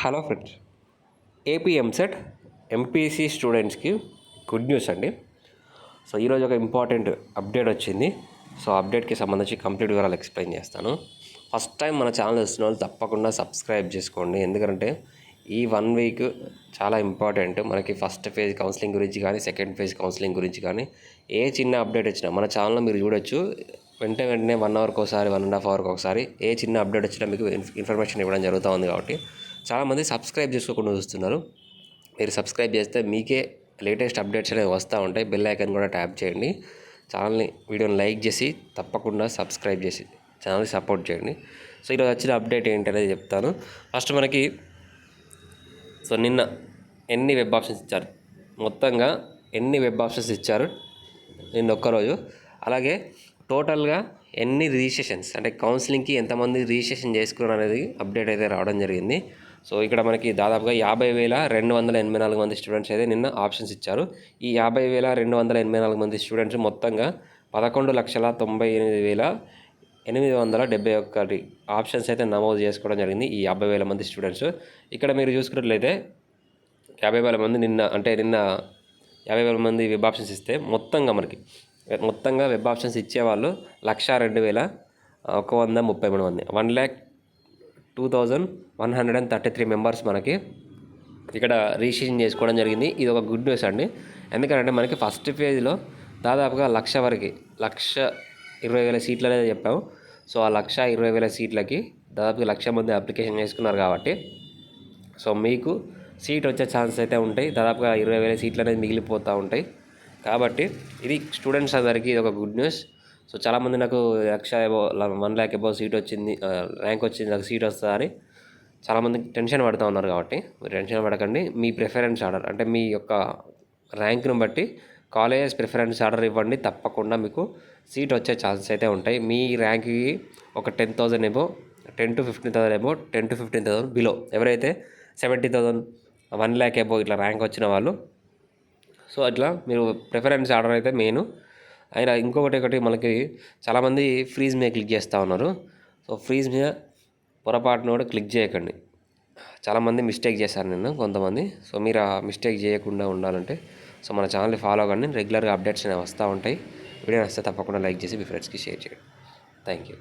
Hello friends, AP EAMCET MPC స్టూడెంట్స్కి good news అండి. So ఈరోజు ఒక ఇంపార్టెంట్ అప్డేట్ వచ్చింది. సో అప్డేట్కి సంబంధించి కంప్లీట్ వివరాలు ఎక్స్ప్లెయిన్ చేస్తాను. ఫస్ట్ టైం మన ఛానల్ వస్తున్న వాళ్ళు తప్పకుండా సబ్స్క్రైబ్ చేసుకోండి. ఎందుకంటే ఈ 1 వీక్ చాలా ఇంపార్టెంట్. మనకి ఫస్ట్ ఫేజ్ కౌన్సిలింగ్ గురించి కానీ, సెకండ్ ఫేజ్ కౌన్సిలింగ్ గురించి కానీ ఏ చిన్న అప్డేట్ వచ్చినా మన ఛానల్లో మీరు చూడొచ్చు. వెంటనే 1 అవర్కి ఒకసారి, 1.5 అవర్కి ఒకసారి ఏ చిన్న అప్డేట్ వచ్చినా మీకు ఇన్ఫర్మేషన్ ఇవ్వడం జరుగుతూ ఉంది. కాబట్టి చాలామంది సబ్స్క్రైబ్ చేసుకోకుండా చూస్తున్నారు. మీరు సబ్స్క్రైబ్ చేస్తే మీకే లేటెస్ట్ అప్డేట్స్ అనేవి వస్తూ ఉంటాయి. బెల్ ఐకాన్ కూడా ట్యాప్ చేయండి. వీడియోని లైక్ చేసి తప్పకుండా సబ్స్క్రైబ్ చేసి ఛానల్ని సపోర్ట్ చేయండి. సో ఈరోజు వచ్చిన అప్డేట్ ఏంటనేది చెప్తాను. ఫస్ట్ మనకి నిన్న ఎన్ని వెబ్ ఆప్షన్స్ ఇచ్చారు, మొత్తంగా ఎన్ని వెబ్ ఆప్షన్స్ ఇచ్చారు నిన్న ఒక్కరోజు, అలాగే టోటల్గా ఎన్ని రిజిస్ట్రేషన్స్ అంటే కౌన్సిలింగ్కి ఎంతమంది రిజిస్ట్రేషన్ చేసుకున్నారు అనేది అప్డేట్ అయితే రావడం జరిగింది. సో ఇక్కడ మనకి దాదాపుగా 50,284 మంది స్టూడెంట్స్ అయితే నిన్న ఆప్షన్స్ ఇచ్చారు. ఈ 50,284 మంది స్టూడెంట్స్ మొత్తంగా 11,99,871 ఆప్షన్స్ అయితే నమోదు చేసుకోవడం జరిగింది. ఈ 50,000 మంది స్టూడెంట్స్ ఇక్కడ మీరు చూసుకున్నట్లయితే 50,000 మంది నిన్న 50,000 మంది వెబ్ ఆప్షన్స్ ఇస్తే మొత్తంగా వెబ్ ఆప్షన్స్ ఇచ్చేవాళ్ళు 102,133 మంది, 1,02,133 మెంబర్స్ మనకి ఇక్కడ రిజిస్ట్రేషన్ చేసుకోవడం జరిగింది. ఇది ఒక గుడ్ న్యూస్ అండి. ఎందుకంటే మనకి ఫస్ట్ ఫేజ్లో దాదాపుగా 1,00,000 వరకు 1,20,000 సీట్లు అనేది చెప్పాము. సో ఆ 1,20,000 సీట్లకి దాదాపుగా 1,00,000 మంది అప్లికేషన్ చేసుకున్నారు. కాబట్టి సో మీకు సీట్ వచ్చే ఛాన్స్ అయితే ఉంటాయి. దాదాపుగా 20,000 సీట్లు అనేది మిగిలిపోతూ ఉంటాయి. కాబట్టి ఇది స్టూడెంట్స్ అందరికీ ఇది ఒక గుడ్ న్యూస్. సో చాలామంది నాకు 1,00,000 అబౌవ్ సీట్ వచ్చింది, ర్యాంక్ వచ్చింది, నాకు సీట్ వస్తుందా అని చాలామంది టెన్షన్ పడుతూ ఉన్నారు. కాబట్టి మీరు టెన్షన్ పడకండి. మీ ప్రిఫరెన్స్ ఆర్డర్ అంటే మీ యొక్క ర్యాంక్ను బట్టి కాలేజ్ ప్రిఫరెన్స్ ఆర్డర్ ఇవ్వండి. తప్పకుండా మీకు సీట్ వచ్చే ఛాన్సెస్ అయితే ఉంటాయి. మీ ర్యాంక్కి ఒక 10,000 above, 10 to 15,000 above, 10 to 15,000 below ఎవరైతే 70,000, 1,00,000 అబౌవ్ ఇట్లా ర్యాంక్ వచ్చిన వాళ్ళు, సో అట్లా మీరు ప్రిఫరెన్స్ ఆర్డర్ అయితే మెయిన్. అయినా ఇంకొకటి మనకి చాలామంది ఫ్రీజ్ మీద క్లిక్ చేస్తూ ఉన్నారు. సో ఫ్రీజ్ మీద పొరపాటున కూడా క్లిక్ చేయకండి. చాలామంది మిస్టేక్ చేశారు నిన్న కొంతమంది. సో మీరు ఆ మిస్టేక్ చేయకుండా ఉండాలంటే సో మన ఛానల్ని ఫాలో అవ్వండి. రెగ్యులర్గా అప్డేట్స్ అనేవి వస్తూ ఉంటాయి. వీడియో నచ్చితే తప్పకుండా లైక్ చేసి మీ ఫ్రెండ్స్కి షేర్ చేయండి. Thank you.